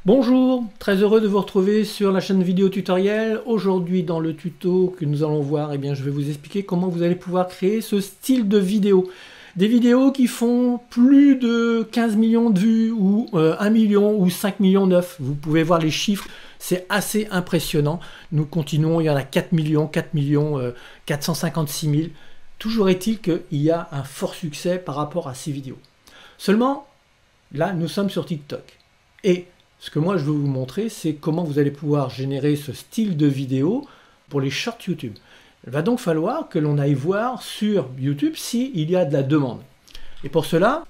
Bonjour, très heureux de vous retrouver sur la chaîne vidéo tutoriel. Aujourd'hui dans le tuto que nous allons voir, je vais vous expliquer comment vous allez pouvoir créer ce style de vidéo. Des vidéos qui font plus de 15 millions de vues ou 1 million ou 5 millions 9. Vous pouvez voir les chiffres, c'est assez impressionnant. Nous continuons, il y en a 4 millions, 456 000. Toujours est-il qu'il y a un fort succès par rapport à ces vidéos. Seulement, là nous sommes sur TikTok. Et ce que moi je veux vous montrer, c'est comment vous allez pouvoir générer ce style de vidéo pour les shorts YouTube. Il va donc falloir que l'on aille voir sur YouTube s'il y a de la demande. Et pour cela,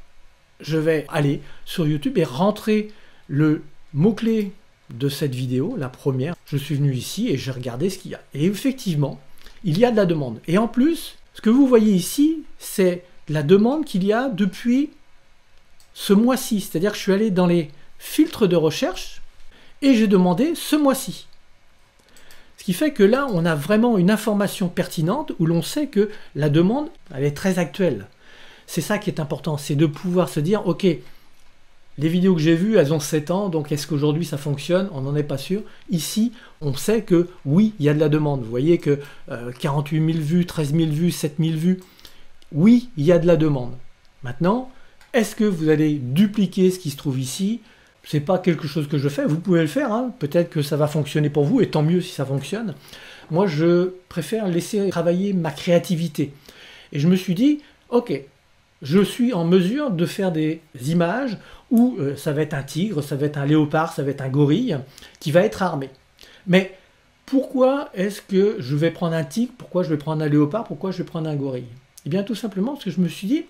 je vais aller sur YouTube et rentrer le mot-clé de cette vidéo, la première. Je suis venu ici et j'ai regardé ce qu'il y a. Et effectivement, il y a de la demande. Et en plus, ce que vous voyez ici, c'est la demande qu'il y a depuis ce mois-ci. C'est-à-dire que je suis allé dans les filtre de recherche et j'ai demandé ce mois-ci. Ce qui fait que là, on a vraiment une information pertinente où l'on sait que la demande, elle est très actuelle. C'est ça qui est important, c'est de pouvoir se dire, ok, les vidéos que j'ai vues, elles ont 7 ans, donc est-ce qu'aujourd'hui ça fonctionne? On n'en est pas sûr. Ici, on sait que oui, il y a de la demande. Vous voyez que 48 000 vues, 13 000 vues, 7 000 vues, oui, il y a de la demande. Maintenant, est-ce que vous allez dupliquer ce qui se trouve ici? C'est pas quelque chose que je fais, vous pouvez le faire, hein. Peut-être que ça va fonctionner pour vous, et tant mieux si ça fonctionne. Moi, je préfère laisser travailler ma créativité. Et je me suis dit, ok, je suis en mesure de faire des images où ça va être un tigre, ça va être un léopard, ça va être un gorille, qui va être armé. Mais pourquoi est-ce que je vais prendre un tigre? Pourquoi je vais prendre un léopard? Pourquoi je vais prendre un gorille? Eh bien, tout simplement parce que je me suis dit,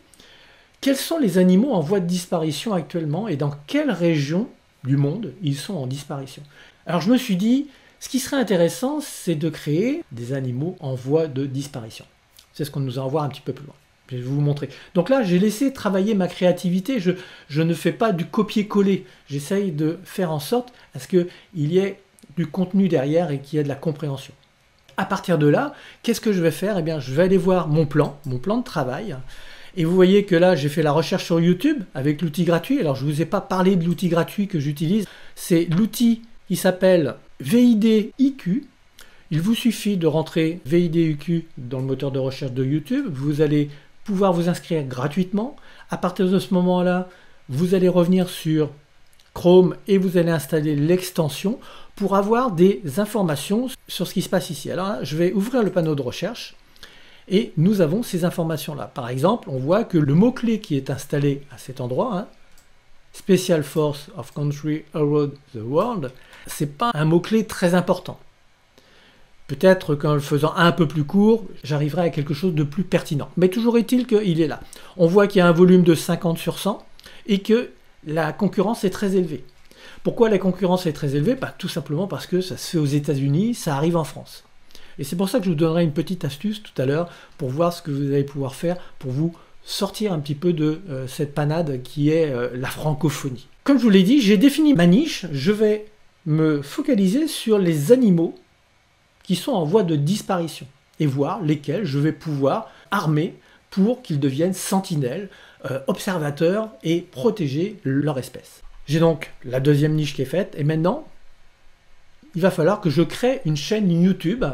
quels sont les animaux en voie de disparition actuellement et dans quelle région du monde ils sont en disparition? Alors je me suis dit, ce qui serait intéressant, c'est de créer des animaux en voie de disparition. C'est ce qu'on nous allons voir un petit peu plus loin. Je vais vous montrer. Donc là, j'ai laissé travailler ma créativité. Je ne fais pas du copier-coller. J'essaye de faire en sorte à ce qu'il y ait du contenu derrière et qu'il y ait de la compréhension. À partir de là, qu'est-ce que je vais faire? Eh bien, je vais aller voir mon plan de travail. Et vous voyez que là, j'ai fait la recherche sur YouTube avec l'outil gratuit. Alors, je ne vous ai pas parlé de l'outil gratuit que j'utilise. C'est l'outil qui s'appelle VidIQ. Il vous suffit de rentrer VidIQ dans le moteur de recherche de YouTube. Vous allez pouvoir vous inscrire gratuitement. À partir de ce moment-là, vous allez revenir sur Chrome et vous allez installer l'extension pour avoir des informations sur ce qui se passe ici. Alors là, je vais ouvrir le panneau de recherche. Et nous avons ces informations-là. Par exemple, on voit que le mot-clé qui est installé à cet endroit, hein, Special Force of Country Around the World, c'est pas un mot-clé très important. Peut-être qu'en le faisant un peu plus court, j'arriverai à quelque chose de plus pertinent. Mais toujours est-il qu'il est là. On voit qu'il y a un volume de 50 sur 100 et que la concurrence est très élevée. Pourquoi la concurrence est très élevée? Tout simplement parce que ça se fait aux États-Unis, ça arrive en France. Et c'est pour ça que je vous donnerai une petite astuce tout à l'heure pour voir ce que vous allez pouvoir faire pour vous sortir un petit peu de cette panade qui est la francophonie. Comme je vous l'ai dit, j'ai défini ma niche. Je vais me focaliser sur les animaux qui sont en voie de disparition et voir lesquels je vais pouvoir armer pour qu'ils deviennent sentinelles, observateurs et protéger leur espèce. J'ai donc la deuxième niche qui est faite et maintenant, il va falloir que je crée une chaîne YouTube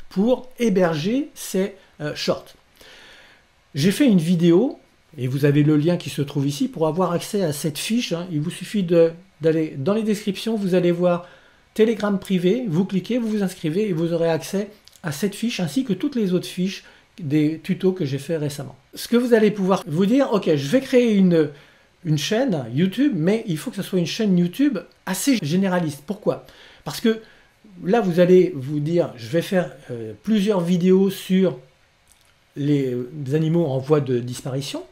pour héberger ces shorts. J'ai fait une vidéo, et vous avez le lien qui se trouve ici, pour avoir accès à cette fiche. Il vous suffit d'aller dans les descriptions, vous allez voir Telegram privé, vous cliquez, vous vous inscrivez, et vous aurez accès à cette fiche, ainsi que toutes les autres fiches des tutos que j'ai fait récemment. Ce que vous allez pouvoir vous dire, ok, je vais créer une chaîne YouTube, mais il faut que ce soit une chaîne YouTube assez généraliste. Pourquoi? Parce que là, vous allez vous dire, je vais faire plusieurs vidéos sur les animaux en voie de disparition,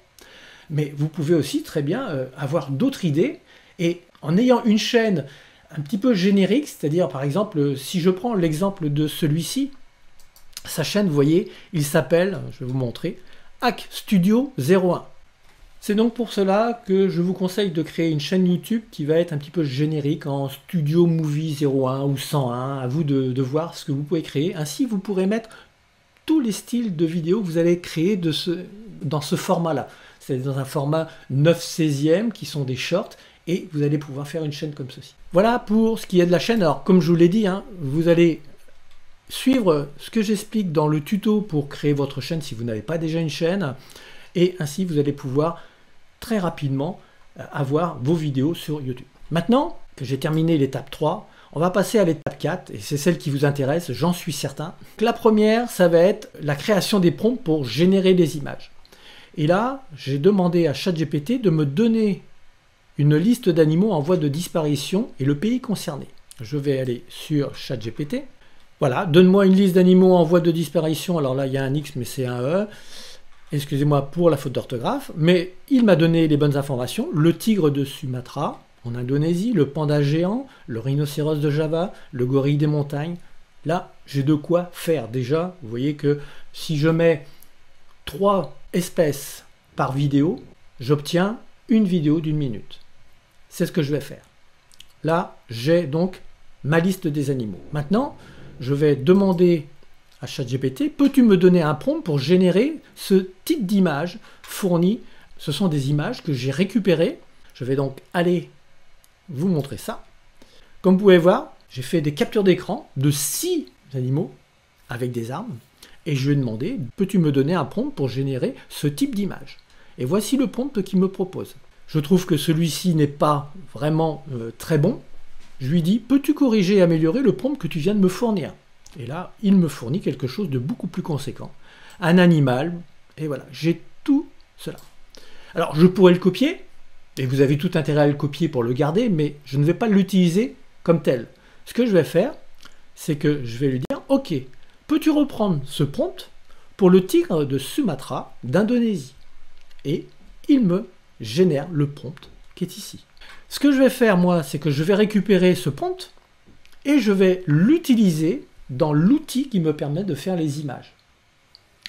mais vous pouvez aussi très bien avoir d'autres idées, et en ayant une chaîne un petit peu générique, c'est-à-dire par exemple, si je prends l'exemple de celui-ci, sa chaîne, vous voyez, il s'appelle, je vais vous montrer, Hack Studio 01. C'est donc pour cela que je vous conseille de créer une chaîne YouTube qui va être un petit peu générique en Studio Movie 01 ou 101. À vous de voir ce que vous pouvez créer. Ainsi, vous pourrez mettre tous les styles de vidéos que vous allez créer dans ce format-là. C'est dans un format 9/16e qui sont des shorts et vous allez pouvoir faire une chaîne comme ceci. Voilà pour ce qui est de la chaîne. Alors comme je vous l'ai dit, hein, vous allez suivre ce que j'explique dans le tuto pour créer votre chaîne si vous n'avez pas déjà une chaîne, et ainsi vous allez pouvoir très rapidement avoir vos vidéos sur YouTube. Maintenant que j'ai terminé l'étape 3, on va passer à l'étape 4, et c'est celle qui vous intéresse, j'en suis certain. La première, ça va être la création des prompts pour générer des images. Et là, j'ai demandé à ChatGPT de me donner une liste d'animaux en voie de disparition et le pays concerné. Je vais aller sur ChatGPT. Voilà, donne-moi une liste d'animaux en voie de disparition. Alors là, il y a un X, mais c'est un E. Excusez-moi pour la faute d'orthographe. Mais il m'a donné les bonnes informations. Le tigre de Sumatra, en Indonésie, le panda géant, le rhinocéros de Java, le gorille des montagnes. Là, j'ai de quoi faire. Déjà, vous voyez que si je mets 3 espèces par vidéo, j'obtiens une vidéo d'1 minute. C'est ce que je vais faire. Là, j'ai donc ma liste des animaux. Maintenant, je vais demander à ChatGPT, peux-tu me donner un prompt pour générer ce type d'image fourni? Ce sont des images que j'ai récupérées. Je vais donc aller vous montrer ça. Comme vous pouvez voir, j'ai fait des captures d'écran de 6 animaux avec des armes. Et je lui ai demandé, peux-tu me donner un prompt pour générer ce type d'image? Et voici le prompt qu'il me propose. Je trouve que celui-ci n'est pas vraiment très bon. Je lui dis, peux-tu corriger et améliorer le prompt que tu viens de me fournir? Et là, il me fournit quelque chose de beaucoup plus conséquent. Un animal, et voilà, j'ai tout cela. Alors, je pourrais le copier, et vous avez tout intérêt à le copier pour le garder, mais je ne vais pas l'utiliser comme tel. Ce que je vais faire, c'est que je vais lui dire, ok, peux-tu reprendre ce prompt pour le tigre de Sumatra d'Indonésie? Et il me génère le prompt qui est ici. Ce que je vais faire, moi, c'est que je vais récupérer ce prompt et je vais l'utiliser dans l'outil qui me permet de faire les images.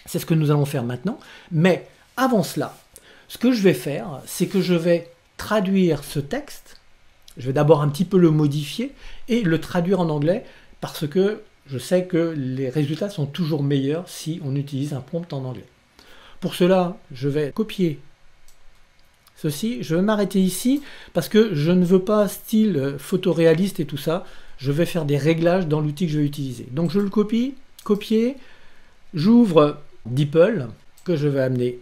C'est ce que nous allons faire maintenant. Mais avant cela, ce que je vais faire, c'est que je vais traduire ce texte. Je vais d'abord un petit peu le modifier et le traduire en anglais parce que je sais que les résultats sont toujours meilleurs si on utilise un prompt en anglais. Pour cela, je vais copier ceci. Je vais m'arrêter ici parce que je ne veux pas style photoréaliste et tout ça. Je vais faire des réglages dans l'outil que je vais utiliser. Donc je le copie, copier, j'ouvre DeepL que je vais amener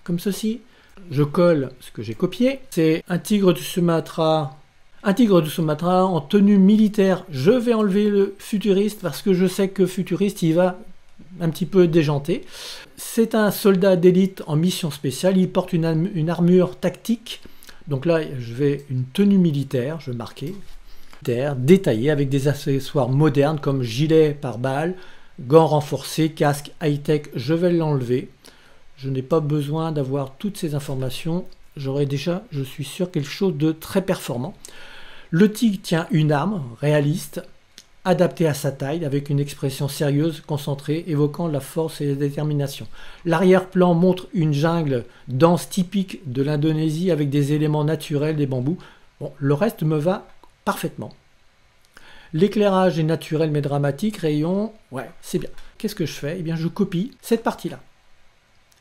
comme ceci. Je colle ce que j'ai copié. C'est un tigre du Sumatra. Un tigre du Sumatra en tenue militaire. Je vais enlever le futuriste parce que je sais que futuriste, il va un petit peu déjanté. C'est un soldat d'élite en mission spéciale. Il porte une armure tactique. Donc là, je vais une tenue militaire. Je vais marquer détaillée avec des accessoires modernes comme gilet pare-balles, gants renforcés, casque high-tech. Je vais l'enlever. Je n'ai pas besoin d'avoir toutes ces informations. J'aurai déjà, je suis sûr, quelque chose de très performant. Le tigre tient une arme réaliste, adaptée à sa taille, avec une expression sérieuse, concentrée, évoquant la force et la détermination. L'arrière-plan montre une jungle dense typique de l'Indonésie avec des éléments naturels, des bambous. Bon, le reste me va parfaitement. L'éclairage est naturel mais dramatique, rayon, ouais, c'est bien. Qu'est-ce que je fais? Eh bien, je copie cette partie-là.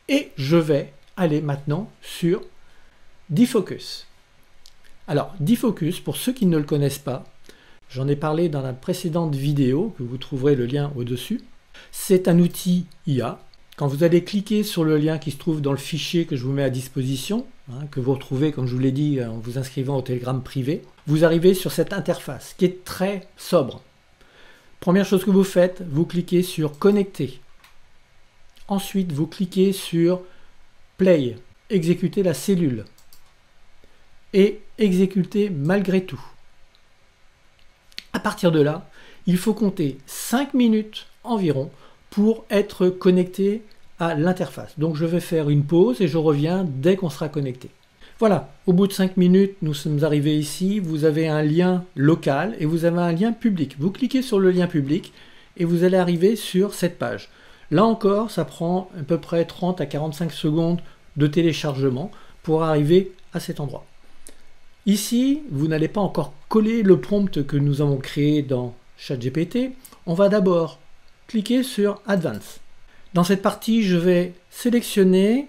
Et je vais aller maintenant sur Defocus. Alors, Defocus, pour ceux qui ne le connaissent pas, j'en ai parlé dans la précédente vidéo, que vous trouverez le lien au-dessus. C'est un outil IA. Quand vous allez cliquer sur le lien qui se trouve dans le fichier que je vous mets à disposition, que vous retrouvez, comme je vous l'ai dit, en vous inscrivant au Telegram privé, vous arrivez sur cette interface qui est très sobre. Première chose que vous faites, vous cliquez sur Connecter. Ensuite, vous cliquez sur Play, exécuter la cellule et exécuter malgré tout. À partir de là, il faut compter 5 minutes environ pour être connecté à l'interface. Donc je vais faire une pause et je reviens dès qu'on sera connecté. Voilà, au bout de 5 minutes, nous sommes arrivés ici. Vous avez un lien local et vous avez un lien public. Vous cliquez sur le lien public et vous allez arriver sur cette page. Là encore, ça prend à peu près 30 à 45 secondes de téléchargement pour arriver à cet endroit. Ici, vous n'allez pas encore coller le prompt que nous avons créé dans ChatGPT. On va d'abord cliquer sur Advanced. Dans cette partie, je vais sélectionner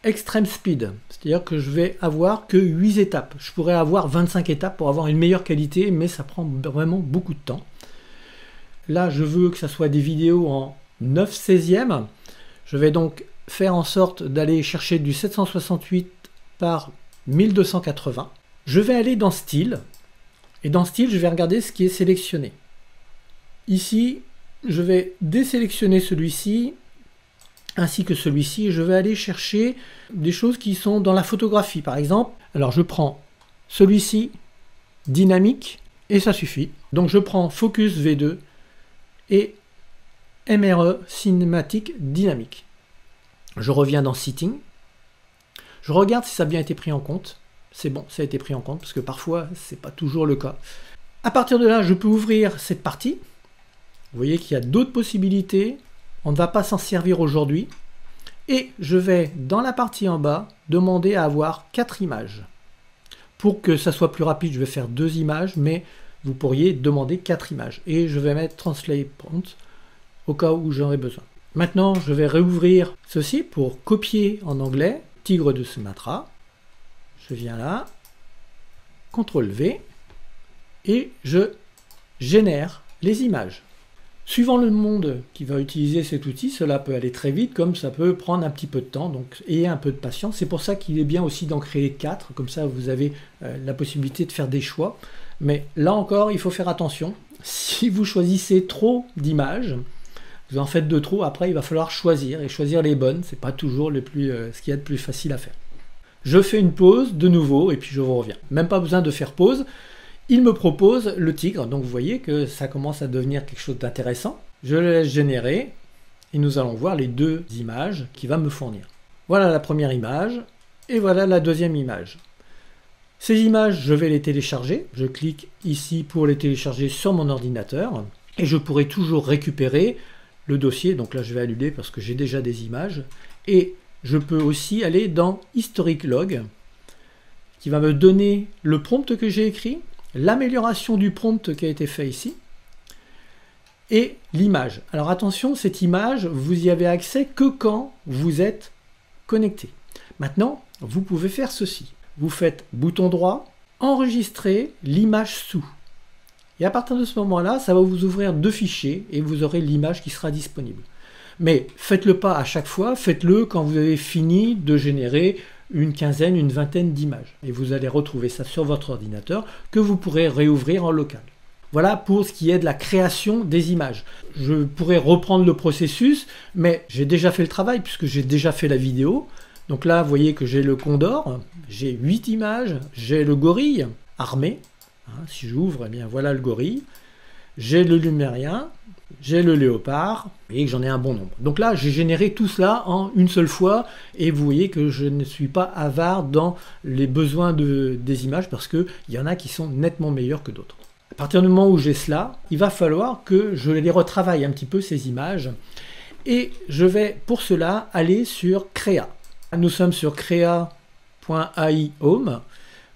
Extreme Speed, c'est-à-dire que je vais avoir que 8 étapes. Je pourrais avoir 25 étapes pour avoir une meilleure qualité, mais ça prend vraiment beaucoup de temps. Là, je veux que ça soit des vidéos en 9/16e. Je vais donc faire en sorte d'aller chercher du 768 par 1280. Je vais aller dans Style, et dans Style, je vais regarder ce qui est sélectionné. Ici, je vais désélectionner celui-ci, ainsi que celui-ci, et je vais aller chercher des choses qui sont dans la photographie, par exemple. Alors, je prends celui-ci, dynamique, et ça suffit. Donc, je prends Focus V2 et MRE, cinématique dynamique. Je reviens dans Setting. Je regarde si ça a bien été pris en compte. C'est bon, ça a été pris en compte, parce que parfois, c'est pas toujours le cas. À partir de là, je peux ouvrir cette partie. Vous voyez qu'il y a d'autres possibilités. On ne va pas s'en servir aujourd'hui. Et je vais, dans la partie en bas, demander à avoir 4 images. Pour que ça soit plus rapide, je vais faire 2 images, mais vous pourriez demander 4 images. Et je vais mettre Translate Prompt au cas où j'en ai besoin. Maintenant, je vais réouvrir ceci pour copier en anglais Tigre de Sumatra. Je viens là, CTRL V, et je génère les images. Suivant le monde qui va utiliser cet outil, cela peut aller très vite, comme ça peut prendre un petit peu de temps, donc ayez un peu de patience. C'est pour ça qu'il est bien aussi d'en créer 4, comme ça vous avez la possibilité de faire des choix. Mais là encore, il faut faire attention. Si vous choisissez trop d'images, vous en faites de trop, après il va falloir choisir, et choisir les bonnes, c'est pas toujours ce qu'il y a de plus facile à faire. Je fais une pause de nouveau, et puis je vous reviens. Même pas besoin de faire pause. Il me propose le tigre, donc vous voyez que ça commence à devenir quelque chose d'intéressant. Je le laisse générer, et nous allons voir les 2 images qu'il va me fournir. Voilà la première image, et voilà la deuxième image. Ces images, je vais les télécharger. Je clique ici pour les télécharger sur mon ordinateur, et je pourrai toujours récupérer le dossier. Donc là, je vais annuler parce que j'ai déjà des images, et je peux aussi aller dans Historic Log, qui va me donner le prompt que j'ai écrit, l'amélioration du prompt qui a été fait ici, et l'image. Alors attention, cette image, vous y avez accès que quand vous êtes connecté. Maintenant, vous pouvez faire ceci. Vous faites bouton droit, enregistrer l'image sous. Et à partir de ce moment-là, ça va vous ouvrir 2 fichiers et vous aurez l'image qui sera disponible. Mais faites-le pas à chaque fois, faites-le quand vous avez fini de générer une quinzaine, une vingtaine d'images. Et vous allez retrouver ça sur votre ordinateur que vous pourrez réouvrir en local. Voilà pour ce qui est de la création des images. Je pourrais reprendre le processus, mais j'ai déjà fait le travail puisque j'ai déjà fait la vidéo. Donc là, vous voyez que j'ai le condor, j'ai 8 images, j'ai le gorille armé. Si j'ouvre, eh bien voilà le gorille. J'ai le lumérien, j'ai le léopard, et j'en ai un bon nombre. Donc là, j'ai généré tout cela en une seule fois, et vous voyez que je ne suis pas avare dans les besoins des images, parce qu'il y en a qui sont nettement meilleurs que d'autres. À partir du moment où j'ai cela, il va falloir que je les retravaille un petit peu, ces images, et je vais pour cela aller sur Créa. Nous sommes sur Créa.ai Home.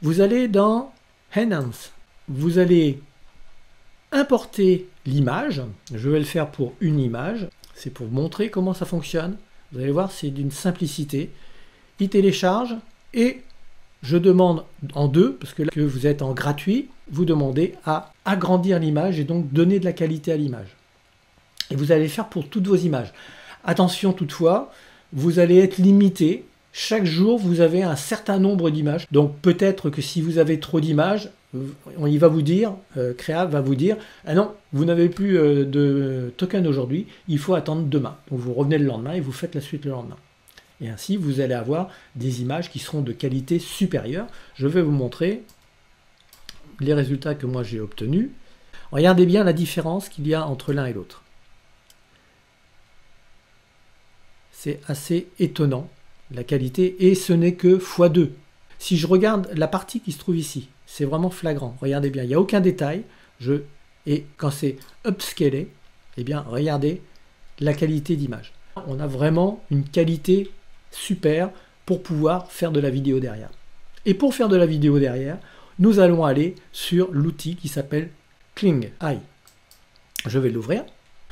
Vous allez dans Enhance. Vous allez importer l'image. Je vais le faire pour une image. C'est pour vous montrer comment ça fonctionne. Vous allez voir, c'est d'une simplicité. Il télécharge et je demande en 2, parce que là que vous êtes en gratuit, vous demandez à agrandir l'image et donc donner de la qualité à l'image. Et vous allez le faire pour toutes vos images. Attention toutefois, vous allez être limité. Chaque jour, vous avez un certain nombre d'images. Donc peut-être que si vous avez trop d'images, il va vous dire, Créa va vous dire, ah non, vous n'avez plus de token aujourd'hui, il faut attendre demain. Donc vous revenez le lendemain et vous faites la suite le lendemain. Et ainsi, vous allez avoir des images qui seront de qualité supérieure. Je vais vous montrer les résultats que moi j'ai obtenus. Regardez bien la différence qu'il y a entre l'un et l'autre. C'est assez étonnant, la qualité, et ce n'est que x2. Si je regarde la partie qui se trouve ici, c'est vraiment flagrant. Regardez bien, il n'y a aucun détail. Et quand c'est upscalé, eh bien, regardez la qualité d'image. On a vraiment une qualité super pour pouvoir faire de la vidéo derrière. Et pour faire de la vidéo derrière, nous allons aller sur l'outil qui s'appelle Kling Eye. Je vais l'ouvrir.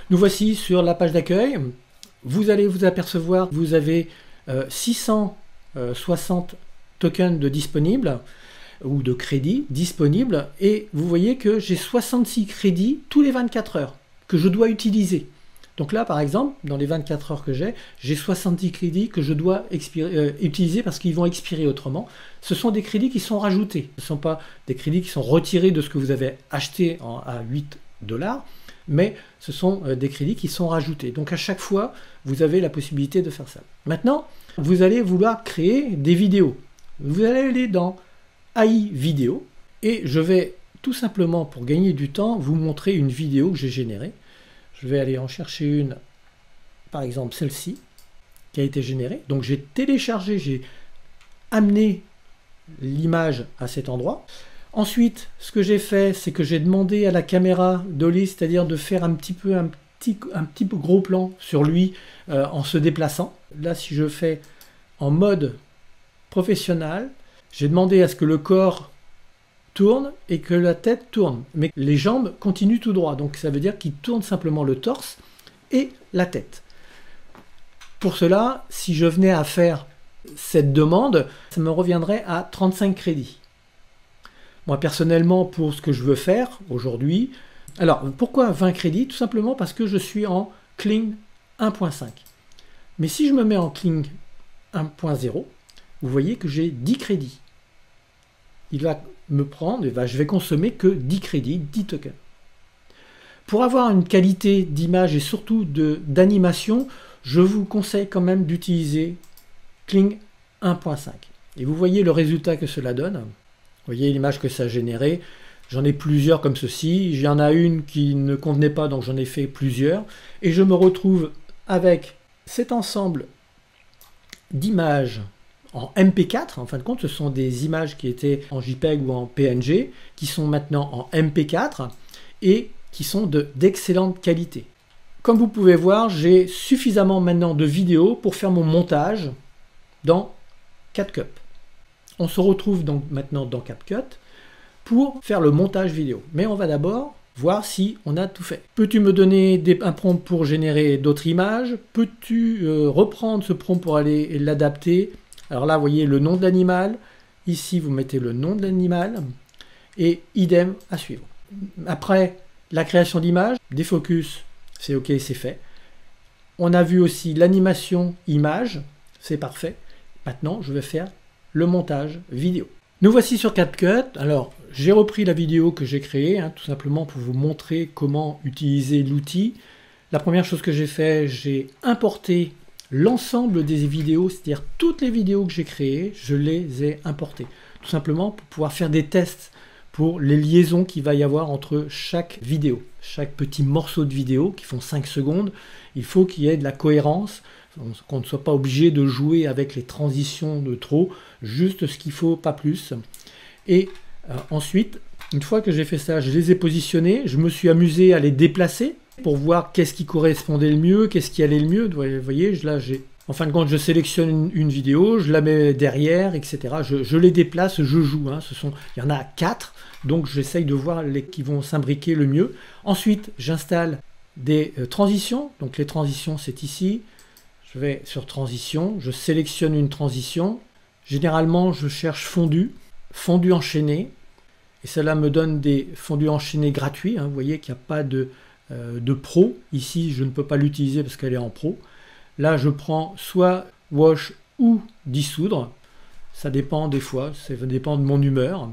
Nous voici sur la page d'accueil. Vous allez vous apercevoir que vous avez 600 60 tokens de disponibles ou de crédits disponibles, et vous voyez que j'ai 66 crédits tous les 24 heures que je dois utiliser. Donc là, par exemple, dans les 24 heures que j'ai 70 crédits que je dois utiliser parce qu'ils vont expirer autrement. Ce sont des crédits qui sont rajoutés. Ce ne sont pas des crédits qui sont retirés de ce que vous avez acheté à 8 $, mais ce sont des crédits qui sont rajoutés. Donc à chaque fois, vous avez la possibilité de faire ça. Maintenant, vous allez vouloir créer des vidéos. Vous allez aller dans AI vidéo et je vais tout simplement, pour gagner du temps, vous montrer une vidéo que j'ai générée. Je vais aller en chercher une, par exemple celle-ci, qui a été générée. Donc j'ai téléchargé, j'ai amené l'image à cet endroit. Ensuite, ce que j'ai fait, c'est que j'ai demandé à la caméra Dolly, c'est-à-dire de faire un petit peu gros plan sur lui en se déplaçant. Là, si je fais en mode professionnel, j'ai demandé à ce que le corps tourne et que la tête tourne, mais que les jambes continuent tout droit. Donc ça veut dire qu'il tourne simplement le torse et la tête. Pour cela, si je venais à faire cette demande, ça me reviendrait à 35 crédits. Moi personnellement, pour ce que je veux faire aujourd'hui, alors pourquoi 20 crédits? Tout simplement parce que je suis en Kling 1.5. Mais si je me mets en Kling 1.0, vous voyez que j'ai 10 crédits. Il va me prendre, je vais consommer que 10 crédits, 10 tokens. Pour avoir une qualité d'image et surtout d'animation, je vous conseille quand même d'utiliser Kling 1.5. Et vous voyez le résultat que cela donne. Vous voyez l'image que ça a généré. J'en ai plusieurs comme ceci. Il y en a une qui ne convenait pas, donc j'en ai fait plusieurs. Et je me retrouve avec cet ensemble d'images en MP4, en fin de compte, ce sont des images qui étaient en JPEG ou en PNG, qui sont maintenant en MP4 et qui sont d'excellente qualité. Comme vous pouvez voir, j'ai suffisamment maintenant de vidéos pour faire mon montage dans CapCut. On se retrouve donc maintenant dans CapCut pour faire le montage vidéo. Mais on va d'abord voir si on a tout fait. Peux-tu me donner un prompt pour générer d'autres images? Peux-tu reprendre ce prompt pour aller l'adapter? Alors là, vous voyez le nom de l'animal. Ici, vous mettez le nom de l'animal. Et idem à suivre. Après la création d'image, défocus, c'est OK, c'est fait. On a vu aussi l'animation image, c'est parfait. Maintenant, je vais faire le montage vidéo. Nous voici sur CapCut. Alors, j'ai repris la vidéo que j'ai créée, tout simplement pour vous montrer comment utiliser l'outil. La première chose que j'ai fait, j'ai importé l'ensemble des vidéos, c'est-à-dire toutes les vidéos que j'ai créées, je les ai importées. Tout simplement pour pouvoir faire des tests pour les liaisons qu'il va y avoir entre chaque vidéo. Chaque petit morceau de vidéo qui font 5 secondes, il faut qu'il y ait de la cohérence, qu'on ne soit pas obligé de jouer avec les transitions de trop, juste ce qu'il faut, pas plus. Et ensuite, une fois que j'ai fait ça, je les ai positionnés, je me suis amusé à les déplacer pour voir qu'est-ce qui correspondait le mieux, qu'est-ce qui allait le mieux. Vous voyez, là, en fin de compte, je sélectionne une vidéo, je la mets derrière, etc. Je les déplace, je joue. Il y en a 4, donc j'essaye de voir les qui vont s'imbriquer le mieux. Ensuite, j'installe des transitions. Donc les transitions, c'est ici. Je vais sur transition, je sélectionne une transition. Généralement, je cherche fondu, fondu enchaîné. Et cela me donne des fondus enchaînés gratuits. Vous voyez qu'il n'y a pas de pro. Ici, je ne peux pas l'utiliser parce qu'elle est en pro. Là, je prends soit wash ou dissoudre. Ça dépend des fois, ça dépend de mon humeur.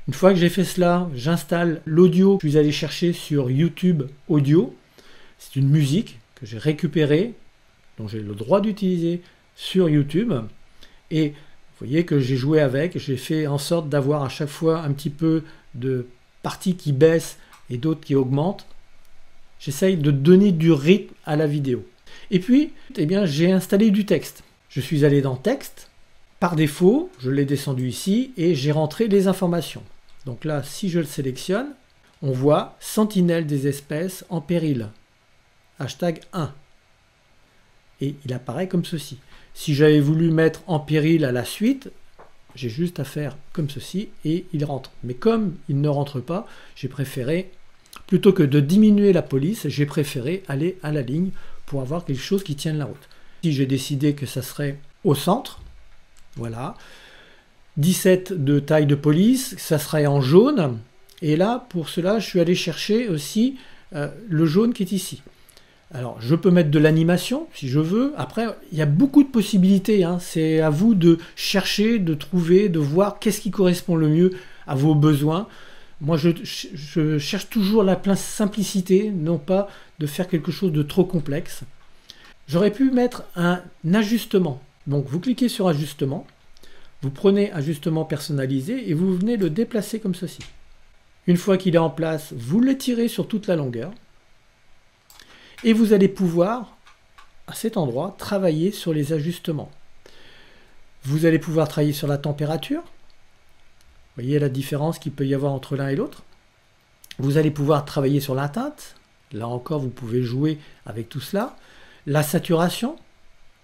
Une fois que j'ai fait cela, j'installe l'audio. Je suis allé chercher sur YouTube Audio. C'est une musique que j'ai récupérée, dont j'ai le droit d'utiliser sur YouTube. Et vous voyez que j'ai joué avec. J'ai fait en sorte d'avoir à chaque fois un petit peu de parties qui baissent et d'autres qui augmentent. J'essaye de donner du rythme à la vidéo. Et puis, j'ai installé du texte. Je suis allé dans texte. Par défaut, je l'ai descendu ici et j'ai rentré les informations. Donc là, si je le sélectionne, on voit Sentinelle des espèces en péril. Hashtag 1. Et il apparaît comme ceci. Si j'avais voulu mettre en péril à la suite, j'ai juste à faire comme ceci et il rentre. Mais comme il ne rentre pas, j'ai préféré, plutôt que de diminuer la police, j'ai préféré aller à la ligne pour avoir quelque chose qui tienne la route. Si j'ai décidé que ça serait au centre, Voilà. 17 de taille de police, ça serait en jaune. Et là, pour cela, je suis allé chercher aussi le jaune qui est ici. Alors, je peux mettre de l'animation si je veux. Après, il y a beaucoup de possibilités, hein. C'est à vous de chercher, de trouver, de voir qu'est-ce qui correspond le mieux à vos besoins. Moi, je cherche toujours la simplicité, non pas de faire quelque chose de trop complexe. J'aurais pu mettre un ajustement. Donc, vous cliquez sur ajustement, vous prenez ajustement personnalisé et vous venez le déplacer comme ceci. Une fois qu'il est en place, vous l'étirez sur toute la longueur. Et vous allez pouvoir, à cet endroit, travailler sur les ajustements. Vous allez pouvoir travailler sur la température. Vous voyez la différence qu'il peut y avoir entre l'un et l'autre. Vous allez pouvoir travailler sur la teinte. Là encore, vous pouvez jouer avec tout cela. La saturation.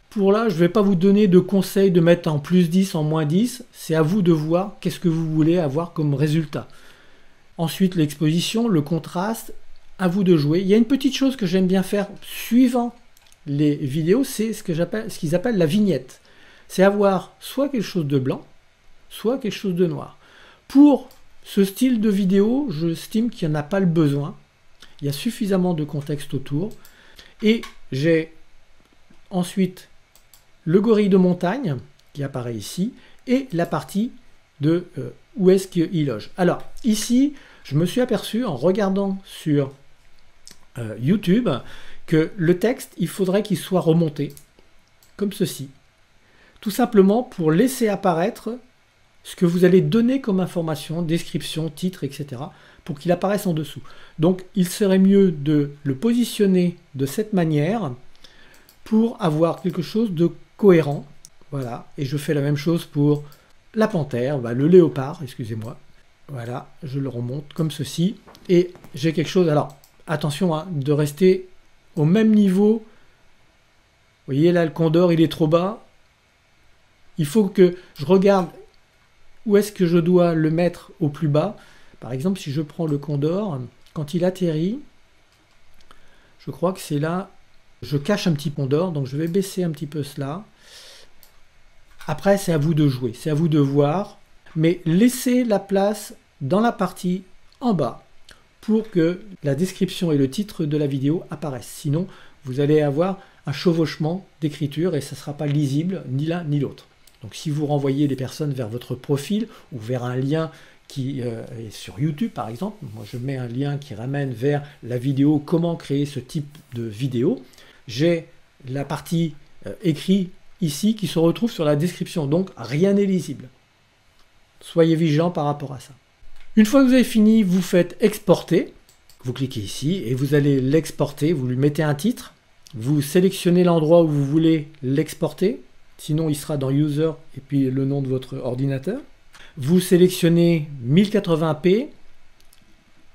Pour là, je ne vais pas vous donner de conseils de mettre en plus 10, en moins 10. C'est à vous de voir qu'est-ce que vous voulez avoir comme résultat. Ensuite, l'exposition, le contraste. À vous de jouer. Il y a une petite chose que j'aime bien faire suivant les vidéos, c'est ce qu'ils appellent la vignette. C'est avoir soit quelque chose de blanc, soit quelque chose de noir. Pour ce style de vidéo, j'estime qu'il n'y en a pas le besoin. Il y a suffisamment de contexte autour. Et j'ai ensuite le gorille de montagne qui apparaît ici et la partie de où est-ce qu'il loge. Alors ici, je me suis aperçu en regardant sur YouTube que le texte, il faudrait qu'il soit remonté comme ceci, tout simplement pour laisser apparaître ce que vous allez donner comme information, description, titre, etc., pour qu'il apparaisse en dessous. Donc il serait mieux de le positionner de cette manière pour avoir quelque chose de cohérent. Voilà, et je fais la même chose pour la panthère, le léopard, excusez-moi. Voilà, je le remonte comme ceci et j'ai quelque chose. Alors attention hein, de rester au même niveau. Vous voyez là, le condor, il est trop bas. Il faut que je regarde où est-ce que je dois le mettre au plus bas. Par exemple, si je prends le condor, quand il atterrit, je crois que c'est là, je cache un petit condor, donc je vais baisser un petit peu cela. Après, c'est à vous de jouer, c'est à vous de voir, mais laissez la place dans la partie en bas pour que la description et le titre de la vidéo apparaissent. Sinon, vous allez avoir un chevauchement d'écriture et ça ne sera pas lisible ni l'un ni l'autre. Donc si vous renvoyez les personnes vers votre profil ou vers un lien qui est sur YouTube par exemple, moi je mets un lien qui ramène vers la vidéo comment créer ce type de vidéo, j'ai la partie écrit ici qui se retrouve sur la description, donc rien n'est lisible. Soyez vigilants par rapport à ça. Une fois que vous avez fini, vous faites exporter, vous cliquez ici et vous allez l'exporter, vous lui mettez un titre, vous sélectionnez l'endroit où vous voulez l'exporter, sinon il sera dans User et puis le nom de votre ordinateur. Vous sélectionnez 1080p,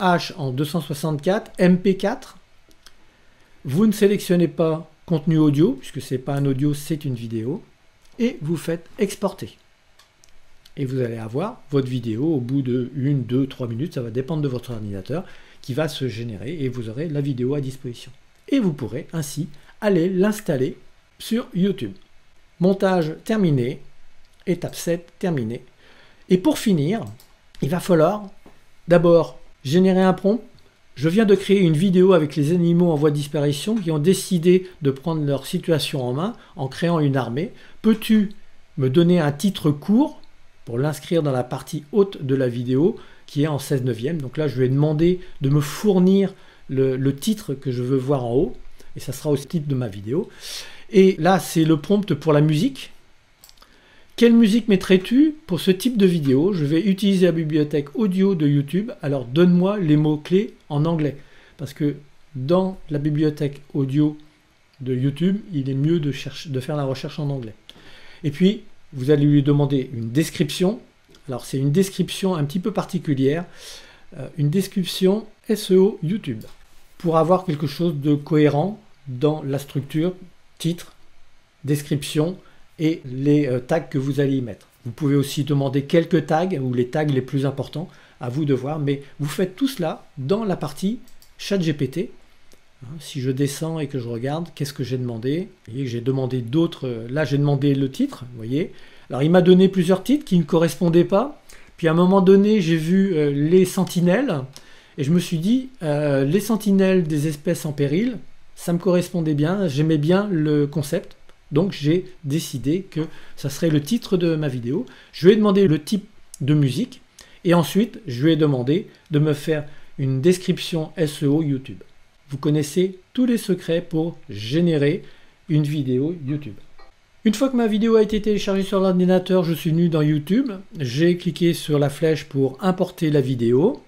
H en 264, MP4. Vous ne sélectionnez pas contenu audio, puisque ce n'est pas un audio, c'est une vidéo. Et vous faites exporter. Et vous allez avoir votre vidéo au bout de 1, 2, 3 minutes, ça va dépendre de votre ordinateur, qui va se générer et vous aurez la vidéo à disposition. Et vous pourrez ainsi aller l'installer sur YouTube. Montage terminé, étape 7 terminée. Et pour finir, il va falloir d'abord générer un prompt. Je viens de créer une vidéo avec les animaux en voie de disparition qui ont décidé de prendre leur situation en main en créant une armée. Peux-tu me donner un titre court pour l'inscrire dans la partie haute de la vidéo qui est en 16/9. Donc là, je vais demander de me fournir le titre que je veux voir en haut et ça sera aussi le titre de ma vidéo. Et là, c'est le prompt pour la musique. Quelle musique mettrais-tu pour ce type de vidéo? Je vais utiliser la bibliothèque audio de YouTube. Alors donne-moi les mots-clés en anglais. Parce que dans la bibliothèque audio de YouTube, il est mieux de faire la recherche en anglais. Et puis, vous allez lui demander une description. Alors c'est une description un petit peu particulière. Une description SEO YouTube. Pour avoir quelque chose de cohérent dans la structure, titre, description, et les tags que vous allez y mettre. Vous pouvez aussi demander quelques tags ou les tags les plus importants, à vous de voir, mais vous faites tout cela dans la partie ChatGPT. Si je descends et que je regarde, qu'est-ce que j'ai demandé? Vous voyez que j'ai demandé d'autres, là j'ai demandé le titre, vous voyez, Alors il m'a donné plusieurs titres qui ne correspondaient pas. Puis à un moment donné, j'ai vu les sentinelles et je me suis dit, les sentinelles des espèces en péril, ça me correspondait bien, j'aimais bien le concept. Donc j'ai décidé que ça serait le titre de ma vidéo. Je lui ai demandé le type de musique et ensuite je lui ai demandé de me faire une description SEO YouTube. Vous connaissez tous les secrets pour générer une vidéo YouTube. Une fois que ma vidéo a été téléchargée sur l'ordinateur, je suis venu dans YouTube. J'ai cliqué sur la flèche pour importer la vidéo.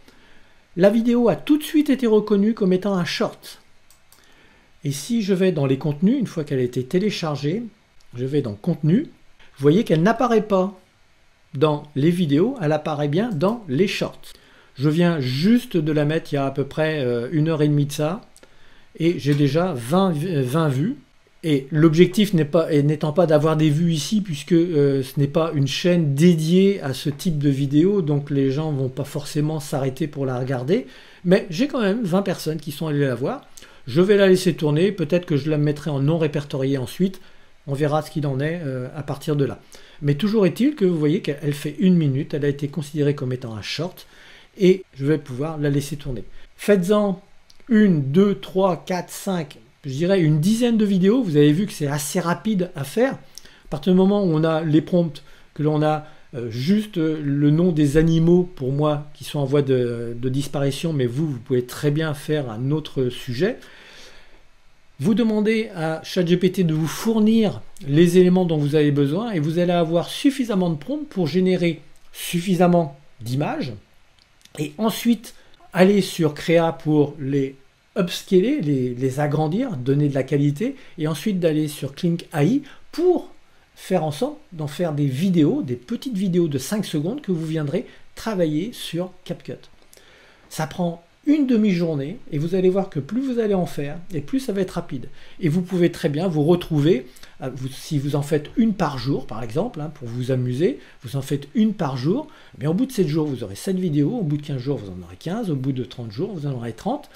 La vidéo a tout de suite été reconnue comme étant un short. Et si je vais dans les contenus, une fois qu'elle a été téléchargée, je vais dans Contenu, vous voyez qu'elle n'apparaît pas dans les vidéos, elle apparaît bien dans les shorts. Je viens juste de la mettre il y a à peu près 1h30 de ça, et j'ai déjà 20 vues. Et l'objectif n'étant pas d'avoir des vues ici, puisque ce n'est pas une chaîne dédiée à ce type de vidéo, donc les gens ne vont pas forcément s'arrêter pour la regarder, mais j'ai quand même 20 personnes qui sont allées la voir. Je vais la laisser tourner, peut-être que je la mettrai en non répertorié ensuite, on verra ce qu'il en est à partir de là. Mais toujours est-il que vous voyez qu'elle fait 1 minute, elle a été considérée comme étant un short, et je vais pouvoir la laisser tourner. Faites-en 1, 2, 3, 4, 5, je dirais une dizaine de vidéos. Vous avez vu que c'est assez rapide à faire. À partir du moment où on a les prompts, que l'on a juste le nom des animaux pour moi qui sont en voie de disparition, mais vous pouvez très bien faire un autre sujet. Vous demandez à ChatGPT de vous fournir les éléments dont vous avez besoin et vous allez avoir suffisamment de prompts pour générer suffisamment d'images et ensuite aller sur Créa pour les upscaler, les agrandir, donner de la qualité et ensuite d'aller sur Kling AI pour faire en sorte d'en faire des vidéos, des petites vidéos de 5 secondes que vous viendrez travailler sur CapCut. Ça prend une demi-journée et vous allez voir que plus vous allez en faire et plus ça va être rapide. Et vous pouvez très bien vous retrouver, si vous en faites une par jour par exemple, pour vous amuser, vous en faites une par jour, mais au bout de 7 jours vous aurez 7 vidéos, au bout de 15 jours vous en aurez 15, au bout de 30 jours vous en aurez 30.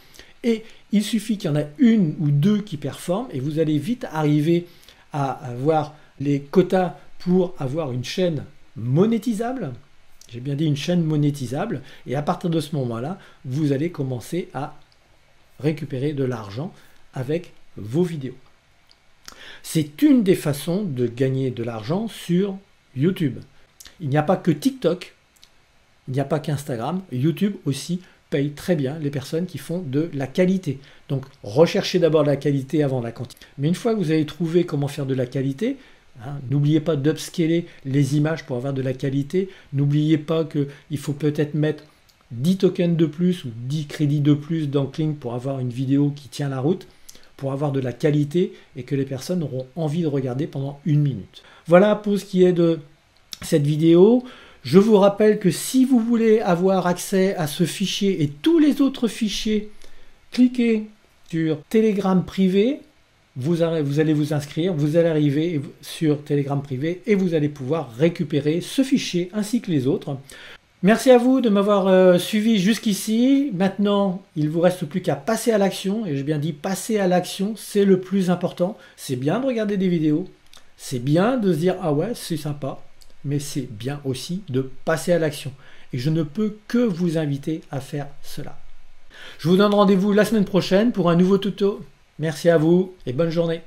Et il suffit qu'il y en a une ou deux qui performent et vous allez vite arriver à avoir les quotas pour avoir une chaîne monétisable. J'ai bien dit une chaîne monétisable. Et à partir de ce moment-là, vous allez commencer à récupérer de l'argent avec vos vidéos. C'est une des façons de gagner de l'argent sur YouTube. Il n'y a pas que TikTok, il n'y a pas qu'Instagram, YouTube aussi paye très bien les personnes qui font de la qualité. Donc recherchez d'abord la qualité avant la quantité. Mais une fois que vous avez trouvé comment faire de la qualité, n'oubliez pas d'upscaler les images pour avoir de la qualité. N'oubliez pas qu'il faut peut-être mettre 10 tokens de plus ou 10 crédits de plus dans Kling pour avoir une vidéo qui tient la route, pour avoir de la qualité et que les personnes auront envie de regarder pendant 1 minute. Voilà pour ce qui est de cette vidéo. Je vous rappelle que si vous voulez avoir accès à ce fichier et tous les autres fichiers, cliquez sur Telegram privé, vous allez vous inscrire, vous allez arriver sur Telegram privé et vous allez pouvoir récupérer ce fichier ainsi que les autres. Merci à vous de m'avoir suivi jusqu'ici. Maintenant, il ne vous reste plus qu'à passer à l'action, et j'ai bien dit passer à l'action, c'est le plus important. C'est bien de regarder des vidéos, c'est bien de se dire « Ah ouais, c'est sympa », mais c'est bien aussi de passer à l'action. Et je ne peux que vous inviter à faire cela. Je vous donne rendez-vous la semaine prochaine pour un nouveau tuto. Merci à vous et bonne journée.